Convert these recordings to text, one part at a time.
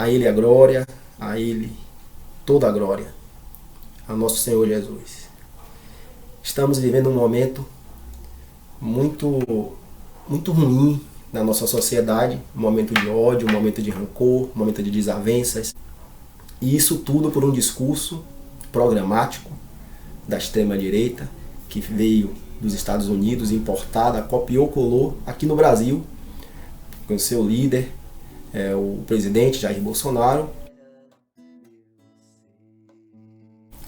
A Ele a glória, a Ele toda a glória, a nosso Senhor Jesus. Estamos vivendo um momento muito ruim na nossa sociedade, um momento de ódio, um momento de rancor, um momento de desavenças. E isso tudo por um discurso programático da extrema-direita, que veio dos Estados Unidos, importada, copiou, colou aqui no Brasil, com o seu líder, o presidente Jair Bolsonaro,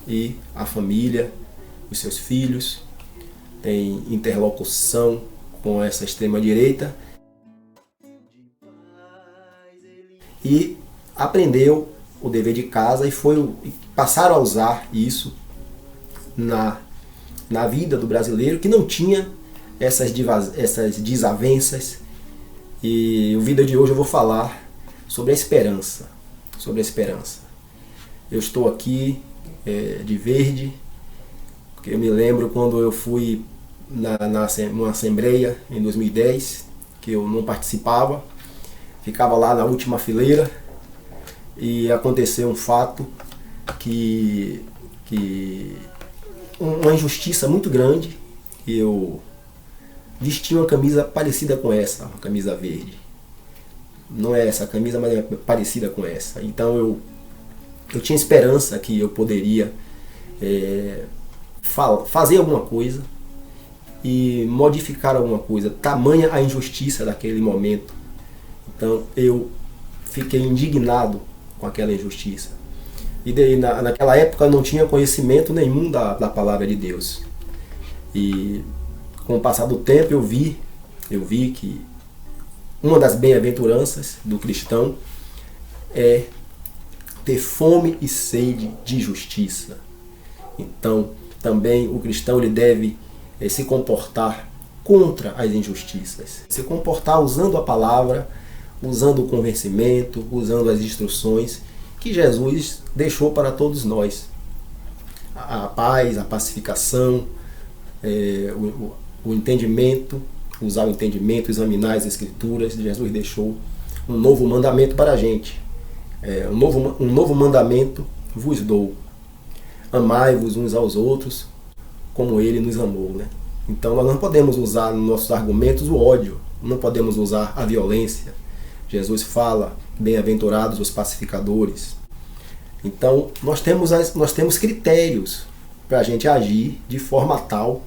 e a família, os seus filhos, tem interlocução com essa extrema-direita e aprendeu o dever de casa e passaram a usar isso na vida do brasileiro, que não tinha essas desavenças. E o vídeo de hoje eu vou falar sobre a esperança. Sobre a esperança. Eu estou aqui de verde, porque eu me lembro quando eu fui numa assembleia em 2010, que eu não participava, ficava lá na última fileira e aconteceu um fato uma injustiça muito grande. Eu vesti uma camisa parecida com essa, uma camisa verde. Não é essa camisa, mas é parecida com essa. Então eu tinha esperança que eu poderia fazer alguma coisa e modificar alguma coisa, tamanha a injustiça daquele momento. Então eu fiquei indignado com aquela injustiça. E daí, naquela época eu não tinha conhecimento nenhum da palavra de Deus. E com o passar do tempo eu vi que uma das bem-aventuranças do cristão é ter fome e sede de justiça. Então também o cristão ele deve se comportar contra as injustiças. Se comportar usando a palavra, usando o convencimento, usando as instruções que Jesus deixou para todos nós. A paz, a pacificação, o entendimento, usar o entendimento, examinar as Escrituras. Jesus deixou um novo mandamento para a gente. Um novo mandamento vos dou. Amai-vos uns aos outros como Ele nos amou. Né? Então nós não podemos usar nos nossos argumentos o ódio, não podemos usar a violência. Jesus fala, bem-aventurados os pacificadores. Então nós temos critérios para a gente agir de forma tal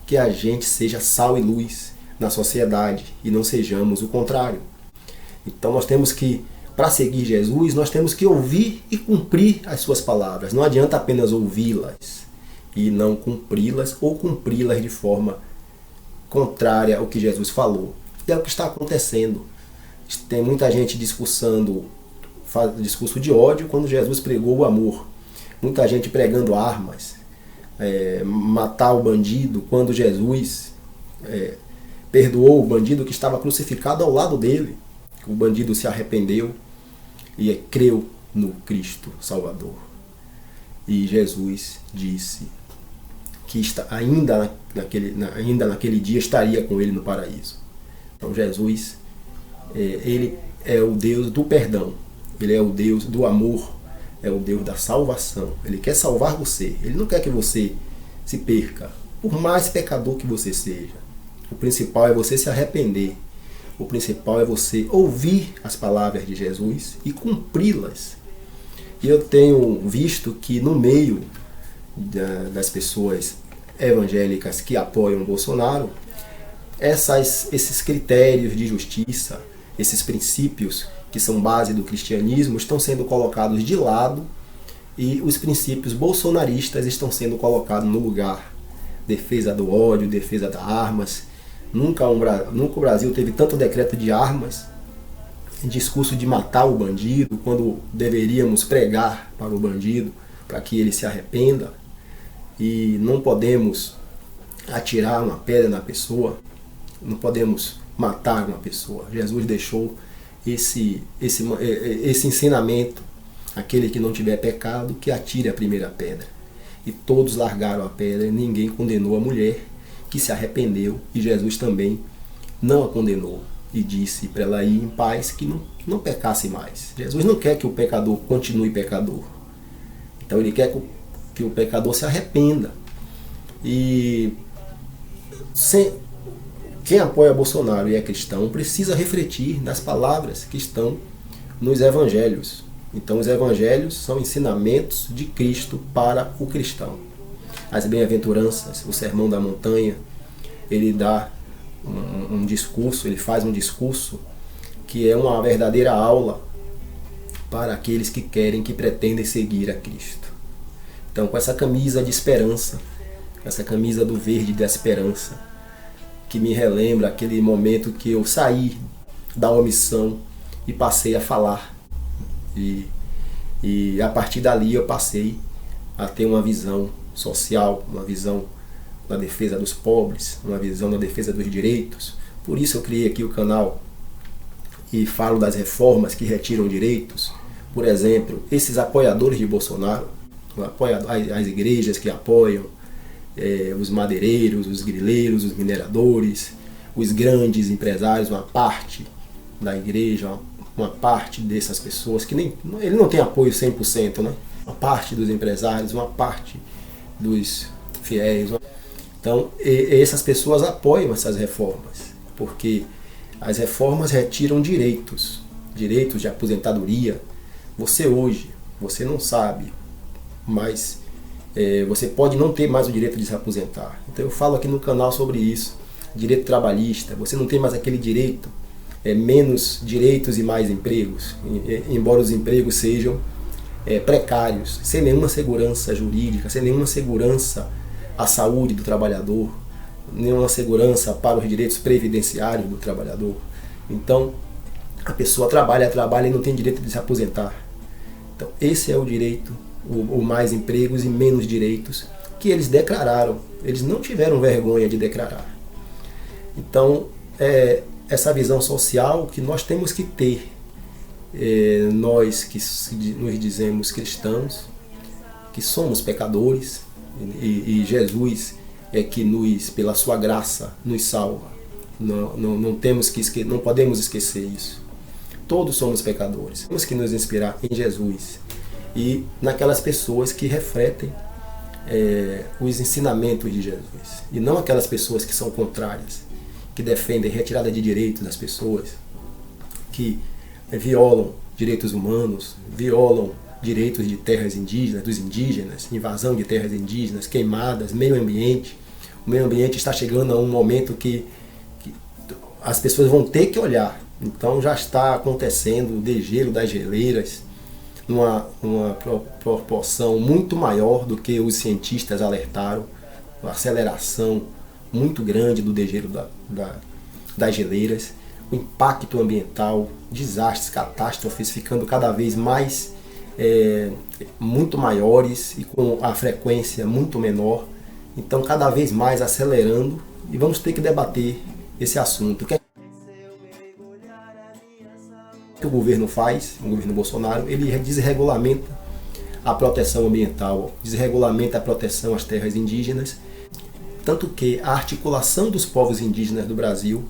que a gente seja sal e luz na sociedade e não sejamos o contrário. Então nós temos que, para seguir Jesus, nós temos que ouvir e cumprir as suas palavras. Não adianta apenas ouvi-las e não cumpri-las ou cumpri-las de forma contrária ao que Jesus falou. E é o que está acontecendo. Tem muita gente faz discurso de ódio quando Jesus pregou o amor. Muita gente pregando armas, matar o bandido, quando Jesus perdoou o bandido que estava crucificado ao lado dele. O bandido se arrependeu e creu no Cristo Salvador. E Jesus disse que ainda naquele dia estaria com ele no paraíso. Então Jesus, ele é o Deus do perdão, ele é o Deus do amor, é o Deus da salvação. Ele quer salvar você, ele não quer que você se perca, por mais pecador que você seja. O principal é você se arrepender. O principal é você ouvir as palavras de Jesus e cumpri-las. E eu tenho visto que no meio das pessoas evangélicas que apoiam Bolsonaro, esses critérios de justiça, esses princípios que são base do cristianismo estão sendo colocados de lado e os princípios bolsonaristas estão sendo colocados no lugar. Defesa do ódio, defesa das armas. Nunca o Brasil teve tanto decreto de armas, discurso de matar o bandido, quando deveríamos pregar para o bandido, para que ele se arrependa. E não podemos atirar uma pedra na pessoa, não podemos matar uma pessoa. Jesus deixou esse ensinamento: aquele que não tiver pecado, que atire a primeira pedra. E todos largaram a pedra e ninguém condenou a mulher, que se arrependeu, e Jesus também não a condenou. e disse para ela ir em paz, que não pecasse mais. Jesus não quer que o pecador continue pecador. Então ele quer que o pecador se arrependa. E quem apoia Bolsonaro e é cristão precisa refletir nas palavras que estão nos evangelhos. Então os evangelhos são ensinamentos de Cristo para o cristão. As bem-aventuranças, o Sermão da Montanha, ele dá um discurso, ele faz um discurso que é uma verdadeira aula para aqueles que querem, que pretendem seguir a Cristo. Então, com essa camisa de esperança, essa camisa do verde da esperança, que me relembra aquele momento que eu saí da omissão e passei a falar. E a partir dali eu passei a ter uma visão social, uma visão na defesa dos pobres, uma visão na defesa dos direitos. Por isso eu criei aqui o canal e falo das reformas que retiram direitos. Por exemplo, esses apoiadores de Bolsonaro, as igrejas que apoiam, os madeireiros, os grileiros, os mineradores, os grandes empresários, uma parte da igreja, uma parte dessas pessoas, que ele não tem apoio 100%, né? Uma parte dos empresários, uma parte dos fiéis. Então, essas pessoas apoiam essas reformas, porque as reformas retiram direitos de aposentadoria. Você hoje, você não sabe, mas você pode não ter mais o direito de se aposentar. Então eu falo aqui no canal sobre isso. Direito trabalhista, você não tem mais aquele direito, menos direitos e mais empregos, embora os empregos sejam precários, sem nenhuma segurança jurídica, sem nenhuma segurança à saúde do trabalhador, nenhuma segurança para os direitos previdenciários do trabalhador. Então, a pessoa trabalha e não tem direito de se aposentar. Então, esse é o direito, o mais empregos e menos direitos, que eles declararam. Eles não tiveram vergonha de declarar. Então, essa visão social que nós temos que ter, nós que nos dizemos cristãos, que somos pecadores, e Jesus é que pela sua graça nos salva. Não podemos esquecer isso. Todos somos pecadores. Temos que nos inspirar em Jesus e naquelas pessoas que refletem os ensinamentos de Jesus, e não aquelas pessoas que são contrárias, que defendem retirada de direitos das pessoas, que violam direitos humanos, violam direitos de terras indígenas, dos indígenas, invasão de terras indígenas, queimadas, meio ambiente. O meio ambiente está chegando a um momento que as pessoas vão ter que olhar. Então já está acontecendo o degelo das geleiras numa proporção muito maior do que os cientistas alertaram, uma aceleração muito grande do degelo das geleiras, o impacto ambiental, desastres, catástrofes ficando cada vez mais muito maiores e com a frequência muito menor. Então cada vez mais acelerando, e vamos ter que debater esse assunto. O que o governo faz, o governo Bolsonaro? Ele desregulamenta a proteção ambiental, desregulamenta a proteção às terras indígenas, tanto que a Articulação dos Povos Indígenas do Brasil,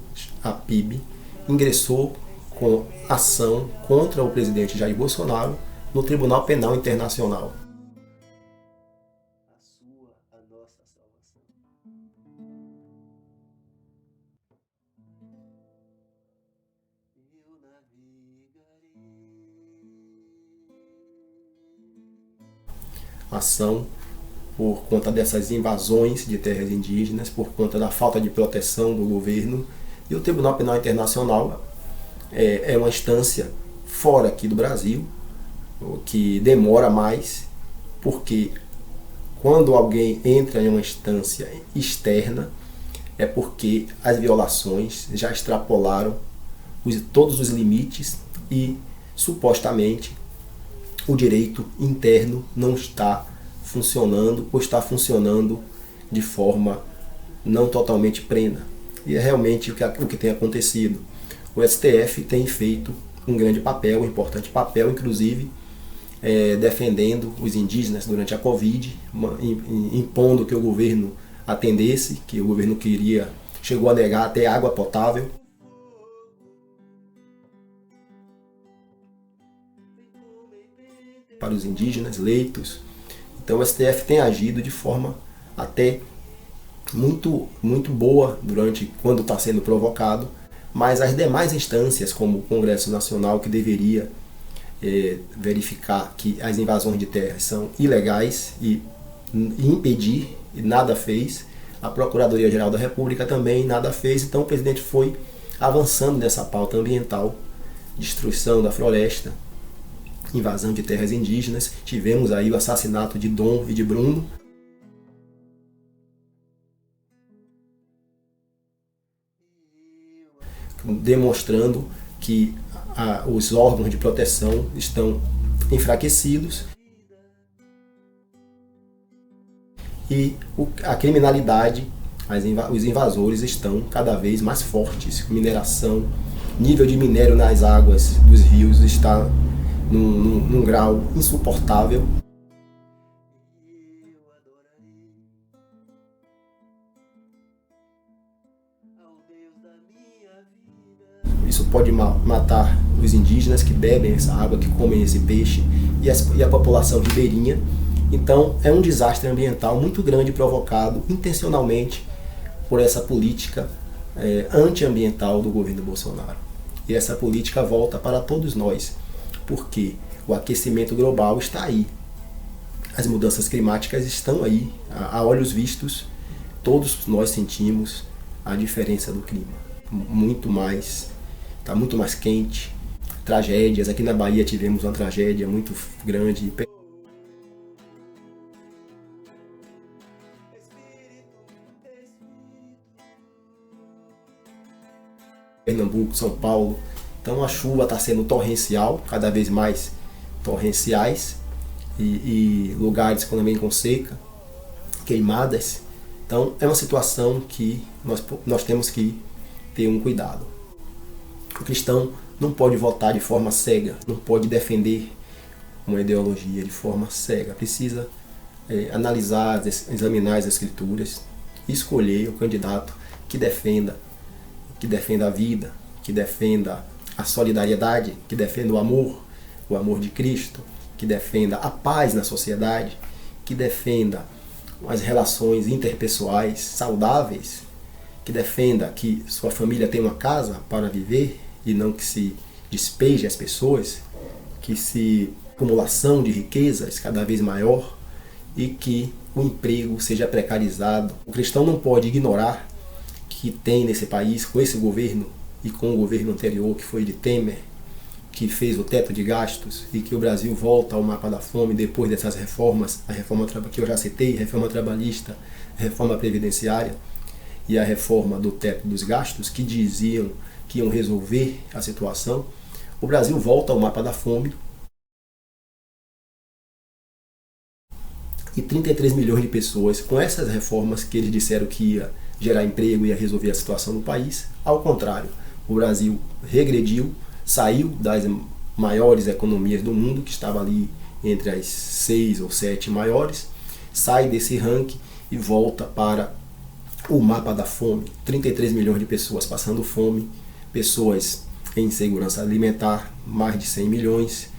a PIB, ingressou com ação contra o presidente Jair Bolsonaro no Tribunal Penal Internacional. Ação por conta dessas invasões de terras indígenas, por conta da falta de proteção do governo. E o Tribunal Penal Internacional é uma instância fora aqui do Brasil, que demora mais, porque quando alguém entra em uma instância externa, é porque as violações já extrapolaram todos os limites e, supostamente, o direito interno não está funcionando, ou está funcionando de forma não totalmente plena. E é realmente o que tem acontecido. O STF tem feito um grande papel, um importante papel, inclusive defendendo os indígenas durante a Covid, impondo que o governo atendesse, que o governo chegou a negar até água potável. para os indígenas, leitos. Então o STF tem agido de forma até muito boa quando está sendo provocado, mas as demais instâncias, como o Congresso Nacional, que deveria verificar que as invasões de terras são ilegais e impedir, e nada fez. A Procuradoria-Geral da República também nada fez. Então o presidente foi avançando nessa pauta ambiental, destruição da floresta, invasão de terras indígenas. Tivemos aí o assassinato de Dom e de Bruno. Demonstrando que os órgãos de proteção estão enfraquecidos e a criminalidade, os invasores estão cada vez mais fortes. Mineração, nível de minério nas águas dos rios está num grau insuportável. Isso pode matar os indígenas que bebem essa água, que comem esse peixe, e a população ribeirinha. Então é um desastre ambiental muito grande, provocado intencionalmente por essa política antiambiental do governo Bolsonaro. E essa política volta para todos nós, porque o aquecimento global está aí. As mudanças climáticas estão aí, a olhos vistos. Todos nós sentimos a diferença do clima. Está muito mais quente. Tragédias, aqui na Bahia tivemos uma tragédia muito grande. Pernambuco, São Paulo. Então a chuva está sendo torrencial, cada vez mais torrenciais, e lugares também com seca, queimadas. Então é uma situação que nós temos que ter um cuidado. O cristão não pode votar de forma cega, não pode defender uma ideologia de forma cega. Precisa analisar, examinar as escrituras e escolher o candidato que defenda a vida, que defenda a solidariedade, que defenda o amor de Cristo, que defenda a paz na sociedade, que defenda as relações interpessoais saudáveis, que defenda que sua família tenha uma casa para viver e não que se despeje as pessoas, que se acumulação de riquezas cada vez maior e que o emprego seja precarizado. O cristão não pode ignorar que tem nesse país, com esse governo e com o governo anterior, que foi de Temer, que fez o teto de gastos, e que o Brasil volta ao mapa da fome depois dessas reformas, a reforma que eu já citei, a reforma trabalhista, a reforma previdenciária e a reforma do teto dos gastos, que diziam que iam resolver a situação. O Brasil volta ao mapa da fome e 33 milhões de pessoas, com essas reformas que eles disseram que ia gerar emprego e ia resolver a situação no país. Ao contrário, o Brasil regrediu, saiu das maiores economias do mundo, que estava ali entre as 6 ou 7 maiores, sai desse ranking e volta para o mapa da fome. 33 milhões de pessoas passando fome, pessoas em insegurança alimentar, mais de 100 milhões,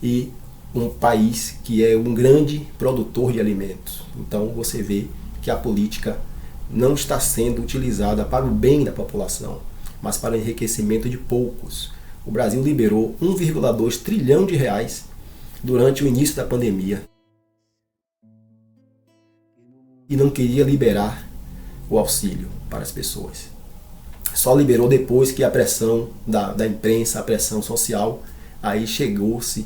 e um país que é um grande produtor de alimentos. Então você vê que a política não está sendo utilizada para o bem da população, mas para o enriquecimento de poucos. O Brasil liberou 1,2 trilhão de reais durante o início da pandemia e não queria liberar o auxílio para as pessoas. Só liberou depois que a pressão da imprensa, a pressão social, aí chegou-se,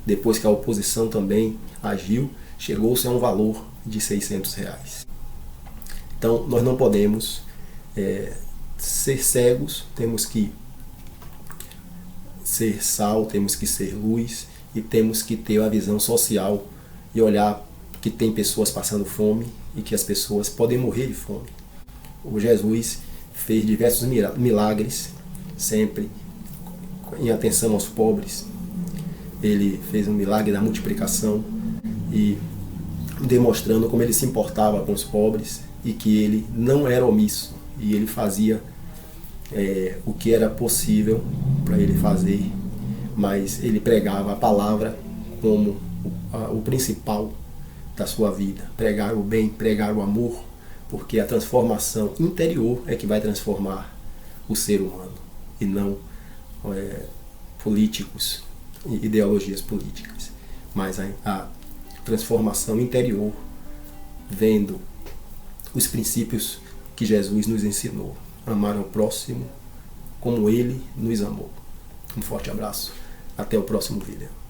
depois que a oposição também agiu, chegou-se a um valor de 600 reais. Então nós não podemos ser cegos, temos que ser sal, temos que ser luz e temos que ter a visão social e olhar que tem pessoas passando fome e que as pessoas podem morrer de fome. O Jesus fez diversos milagres, sempre em atenção aos pobres. Ele fez um milagre da multiplicação e demonstrando como ele se importava com os pobres e que ele não era omisso e ele fazia o que era possível para ele fazer, mas ele pregava a palavra como o principal da sua vida. Pregar o bem, pregar o amor, porque a transformação interior é que vai transformar o ser humano, e não políticos e ideologias políticas, mas a transformação interior, vendo os princípios que Jesus nos ensinou: amar ao próximo como Ele nos amou. Um forte abraço, até o próximo vídeo.